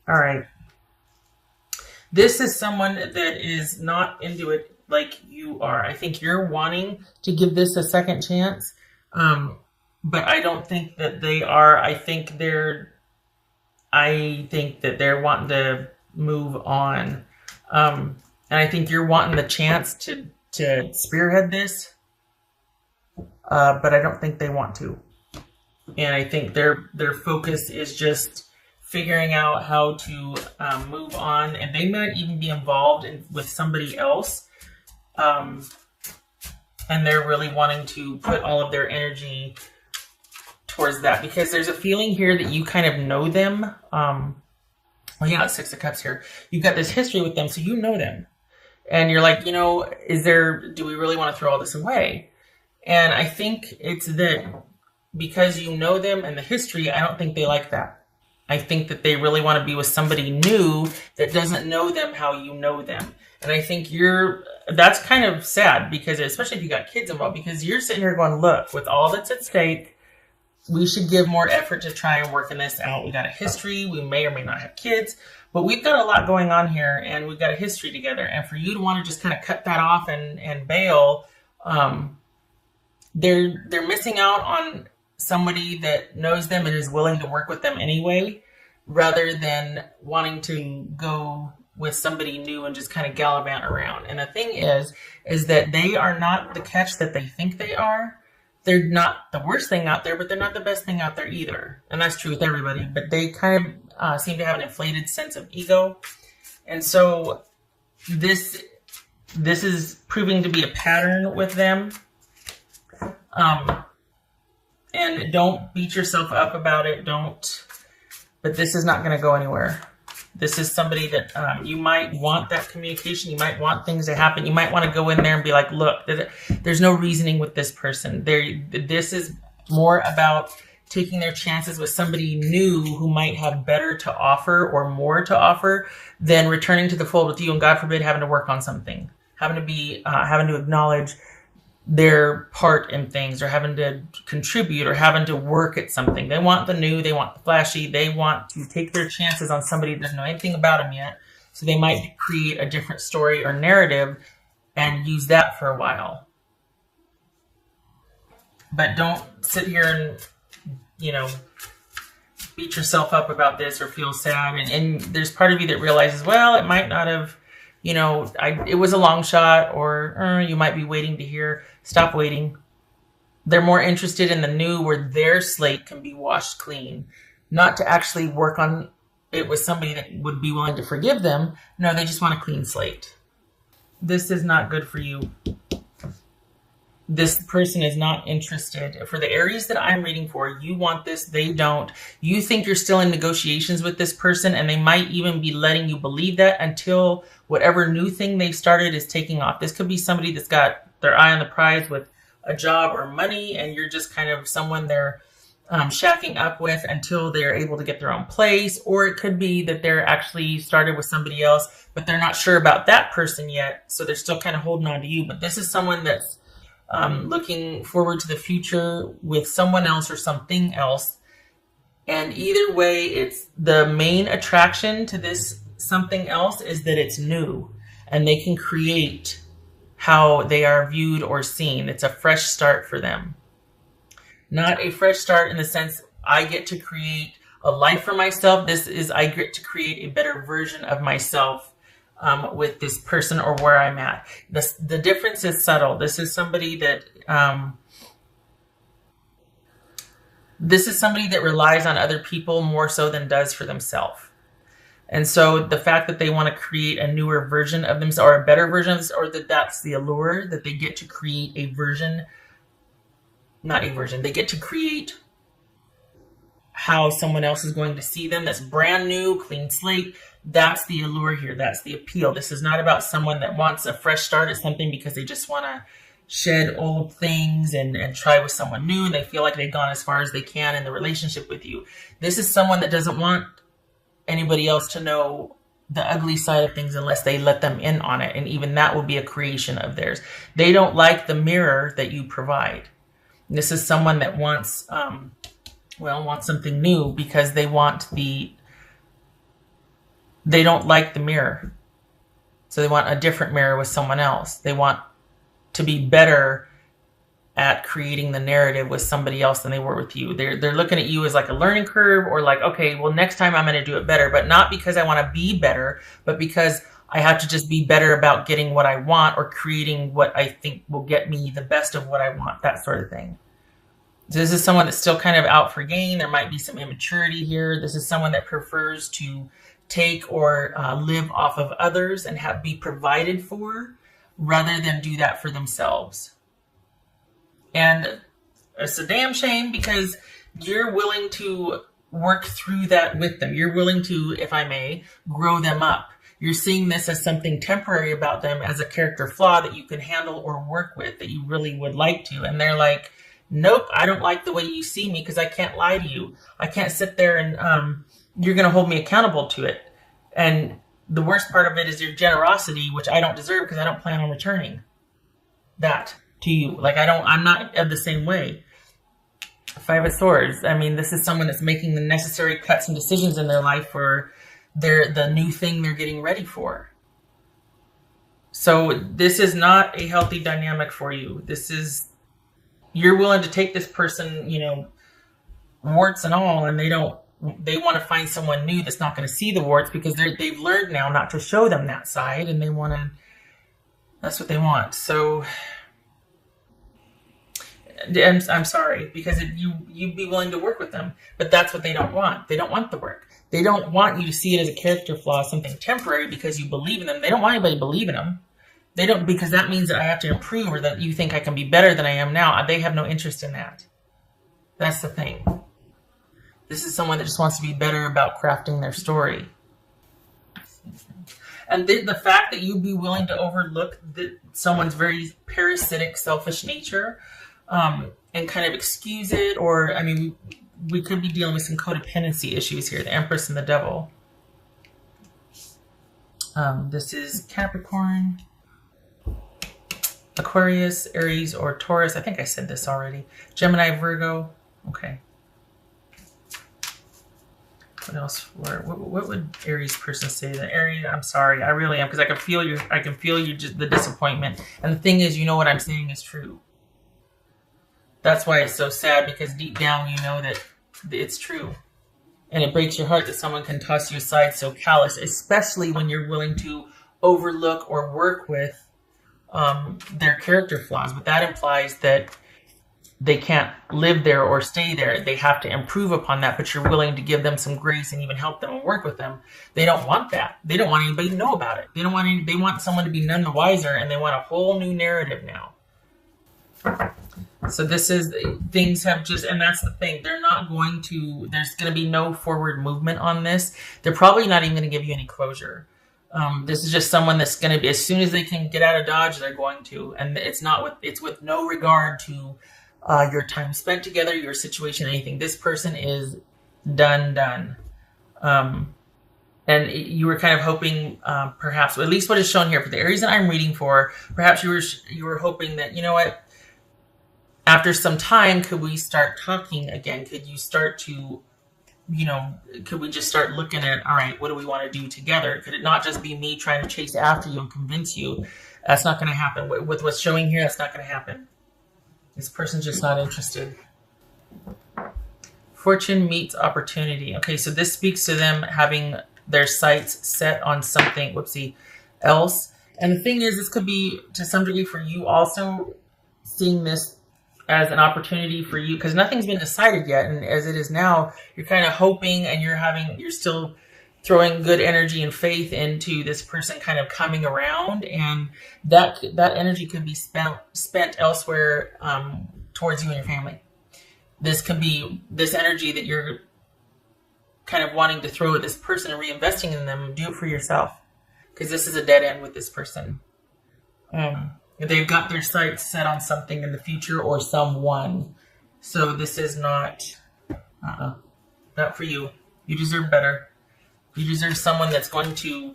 All right. This is someone that is not into it like you are. I think you're wanting to give this a second chance, but I don't think that they are. I think that they're wanting to move on, and I think you're wanting the chance to spearhead this, but I don't think they want to. And I think their focus is just figuring out how to move on, and they might even be involved with somebody else, and they're really wanting to put all of their energy towards that because there's a feeling here that you kind of know them. Well, yeah, it's Six of Cups here. You've got this history with them, so you know them, and you're like, do we really want to throw all this away? And I think it's that because you know them and the history, I don't think they like that. I think that they really want to be with somebody new that doesn't know them how you know them. And I think that's kind of sad because, especially if you got kids involved, because you're sitting here going, look, with all that's at stake, we should give more effort to try and working this out. We got a history. We may or may not have kids, but we've got a lot going on here and we've got a history together. And for you to want to just kind of cut that off and bail, they're missing out on somebody that knows them and is willing to work with them anyway, rather than wanting to go with somebody new and just kind of gallivant around. And the thing is that they are not the catch that they think they are. They're not the worst thing out there, but they're not the best thing out there either. And that's true with everybody, but they kind of seem to have an inflated sense of ego. And so this is proving to be a pattern with them. And don't beat yourself up about it. But this is not going to go anywhere. This is somebody that you might want that communication. You might want things to happen. You might want to go in there and be like, look, there's no reasoning with this person. This is more about taking their chances with somebody new who might have better to offer or more to offer than returning to the fold with you and, God forbid, having to work on something, having to acknowledge their part in things or having to contribute or having to work at something. They want the new, they want the flashy, they want to take their chances on somebody that doesn't know anything about them yet. So they might create a different story or narrative and use that for a while. But don't sit here and, beat yourself up about this or feel sad. And there's part of you that realizes, well, it might not have, it was a long shot, or you might be waiting to hear. Stop waiting. They're more interested in the new where their slate can be washed clean, not to actually work on it with somebody that would be willing to forgive them. No, they just want a clean slate. This is not good for you. This person is not interested. For the Aries that I'm reading for, you want this, they don't. You think you're still in negotiations with this person, and they might even be letting you believe that until whatever new thing they've started is taking off. This could be somebody that's got their eye on the prize with a job or money, and you're just kind of someone they're shacking up with until they're able to get their own place. Or it could be that they're actually started with somebody else, but they're not sure about that person yet, so they're still kind of holding on to you. But this is someone that's looking forward to the future with someone else or something else. And either way, it's the main attraction to this something else is that it's new and they can create how they are viewed or seen. It's a fresh start for them. Not a fresh start in the sense I get to create a life for myself. This is I get to create a better version of myself with this person or where I'm at. The difference is subtle. This is somebody that relies on other people more so than does for themselves. And so the fact that they want to create a newer version of themselves or a better version of themselves, or that's the allure, that they get to create a version, they get to create how someone else is going to see them that's brand new, clean slate. That's the allure here. That's the appeal. This is not about someone that wants a fresh start at something because they just want to shed old things and try with someone new, and they feel like they've gone as far as they can in the relationship with you. This is someone that doesn't want anybody else to know the ugly side of things unless they let them in on it, and even that will be a creation of theirs. They don't like the mirror that you provide. This is someone that wants something new because they want They don't like the mirror. So they want a different mirror with someone else. They want to be better at creating the narrative with somebody else than they were with you. They're looking at you as like a learning curve, or like, okay, well, next time I'm going to do it better, but not because I want to be better, but because I have to just be better about getting what I want or creating what I think will get me the best of what I want, that sort of thing. So this is someone that's still kind of out for gain. There might be some immaturity here. This is someone that prefers to take or live off of others and be provided for rather than do that for themselves. And it's a damn shame, because you're willing to work through that with them. You're willing to, if I may, grow them up. You're seeing this as something temporary about them, as a character flaw that you can handle or work with, that you really would like to. And they're like, nope, I don't like the way you see me, because I can't lie to you. I can't sit there and you're going to hold me accountable to it. And the worst part of it is your generosity, which I don't deserve because I don't plan on returning that to you. Like, I'm not of the same way. Five of Swords. I mean, this is someone that's making the necessary cuts and decisions in their life for the new thing they're getting ready for. So this is not a healthy dynamic for you. You're willing to take this person, warts and all, and they want to find someone new that's not going to see the warts, because they've learned now not to show them that side, and that's what they want. So I'm sorry, because you'd be willing to work with them, but that's what they don't want. They don't want the work. They don't want you to see it as a character flaw, something temporary, because you believe in them. They don't want anybody to believe in them. They don't, because that means that I have to improve, or that you think I can be better than I am now. They have no interest in that. That's the thing. This is someone that just wants to be better about crafting their story. And the fact that you'd be willing to overlook someone's very parasitic, selfish nature, and kind of excuse it, or, I mean, we could be dealing with some codependency issues here, the Empress and the Devil. This is Capricorn, Aquarius, Aries, or Taurus. I think I said this already. Gemini, Virgo. Okay. What else? What would Aries person say? The Aries, I'm sorry, I really am, because I can feel you, just the disappointment. And the thing is, what I'm saying is true. That's why it's so sad, because deep down you know that it's true. And it breaks your heart that someone can toss you aside so callous, especially when you're willing to overlook or work with their character flaws. But that implies that they can't live there or stay there. They have to improve upon that, but you're willing to give them some grace and even help them and work with them. They don't want that. They don't want anybody to know about it. They want someone to be none the wiser, and they want a whole new narrative now. So things have just, and that's the thing. There's going to be no forward movement on this. They're probably not even going to give you any closure. This is just someone that's going to be, as soon as they can get out of Dodge, they're going to, and it's with no regard to your time spent together, your situation, anything. This person is done. And you were kind of hoping, perhaps, at least what is shown here for the Aries that I'm reading for, perhaps you were hoping that, what, after some time, could we start talking again? Could you start to, could we just start looking at, all right, what do we want to do together? Could it not just be me trying to chase after you and convince you? That's not going to happen. With what's showing here, that's not going to happen. This person's just not interested. Fortune meets opportunity. Okay, so this speaks to them having their sights set on something, else. And the thing is, this could be, to some degree, for you also seeing this as an opportunity for you, because nothing's been decided yet. And as it is now, you're kind of hoping, and you're still throwing good energy and faith into this person kind of coming around, and that energy could be spent elsewhere, towards you and your family. This could be this energy that you're kind of wanting to throw at this person and reinvesting in them. Do it for yourself, because this is a dead end with this person. They've got their sights set on something in the future or someone. So this is not for you. You deserve better. You deserve someone that's going to,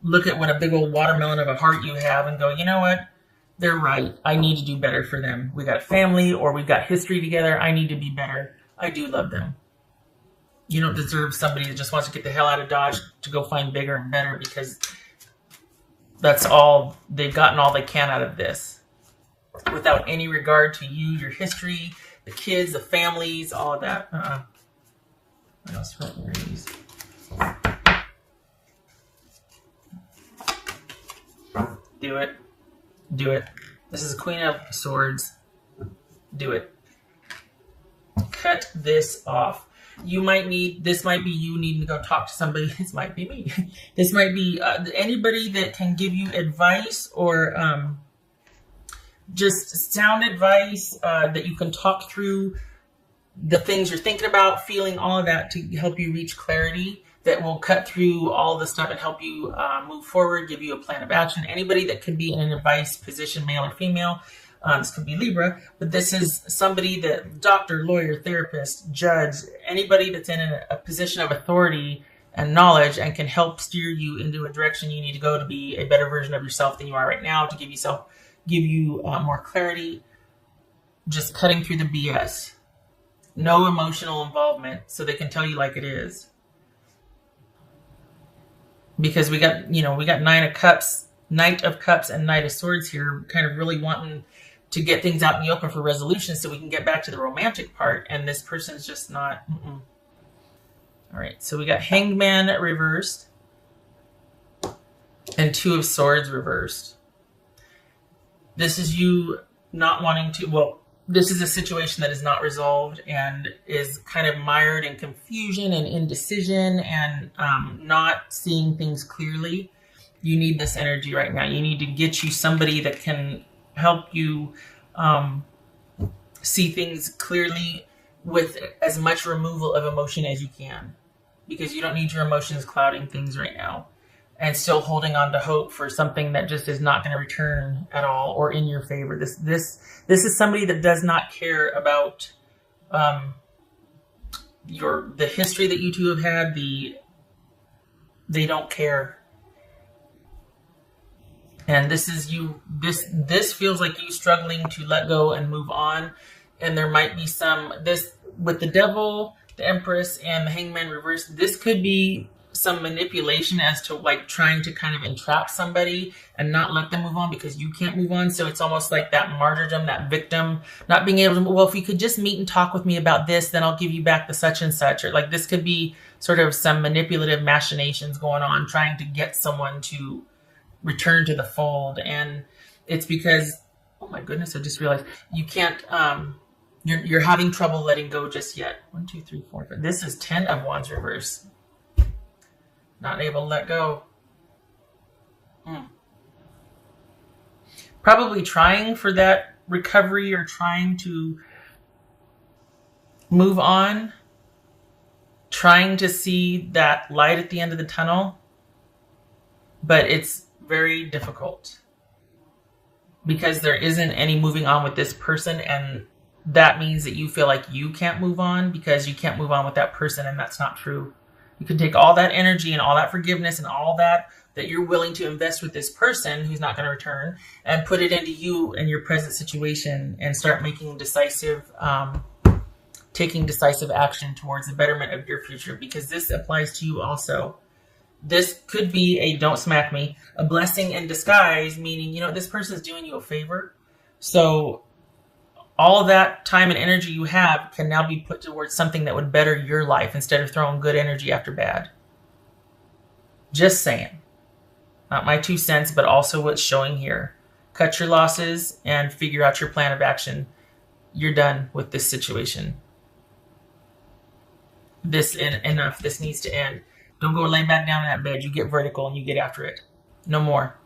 look at what a big old watermelon of a heart you have and go, you know what? They're right. I need to do better for them. We got family, or we've got history together. I need to be better. I do love them. You don't deserve somebody that just wants to get the hell out of Dodge to go find bigger and better, because that's all they've gotten, all they can out of this, without any regard to you, your history, the kids, the families, all of that. What else are these? Do it. Do it. This is Queen of Swords. Do it. Cut this off. You might need, this might be you needing to go talk to somebody. This might be me. This might be anybody that can give you advice, or just sound advice that you can talk through the things you're thinking about, feeling, all of that, to help you reach clarity that will cut through all the stuff and help you move forward, give you a plan of action. Anybody that can be in an advice position, male or female. This could be Libra, but this is somebody that, doctor, lawyer, therapist, judge, anybody that's in a position of authority and knowledge and can help steer you into a direction you need to go to be a better version of yourself than you are right now, to give you more clarity. Just cutting through the BS. No emotional involvement, so they can tell you like it is. Because we got Knight of Cups, and Knight of Swords here, kind of really wanting to get things out in the open for resolution so we can get back to the romantic part, and this person's just not. All right, so we got Hanged Man reversed and Two of Swords reversed. This is you not wanting to, well, this is a situation that is not resolved and is kind of mired in confusion and indecision and not seeing things clearly. You need this energy right now. You need to get you somebody that can help you see things clearly with as much removal of emotion as you can, because you don't need your emotions clouding things right now and still holding on to hope for something that just is not going to return at all or in your favor. This is somebody that does not care about the history that you two have had. They don't care. And this is you. This feels like you struggling to let go and move on. And there might be this with the Devil, the Empress, and the Hangman reversed. This could be some manipulation as to like trying to kind of entrap somebody and not let them move on because you can't move on. So it's almost like that martyrdom, that victim not being able to. Well, if you could just meet and talk with me about this, then I'll give you back the such and such. Or like this could be sort of some manipulative machinations going on, trying to get someone to return to the fold. And it's because, oh my goodness, I just realized you can't, you're having trouble letting go just yet. 1, 2, 3, 4, 5. This is 10 of Wands reverse. Not able to let go. Probably trying for that recovery or trying to move on. Trying to see that light at the end of the tunnel. But it's very difficult because there isn't any moving on with this person, and that means that you feel like you can't move on because you can't move on with that person, and that's not true. You can take all that energy and all that forgiveness and all that you're willing to invest with this person who's not going to return and put it into you and your present situation and start making taking decisive action towards the betterment of your future, because this applies to you also. This could be a, don't smack me, a blessing in disguise, meaning, this person is doing you a favor. So all of that time and energy you have can now be put towards something that would better your life instead of throwing good energy after bad. Just saying. Not my 2 cents, but also what's showing here. Cut your losses and figure out your plan of action. You're done with this situation. Enough. This needs to end. Don't go lay back down in that bed. You get vertical and you get after it. No more.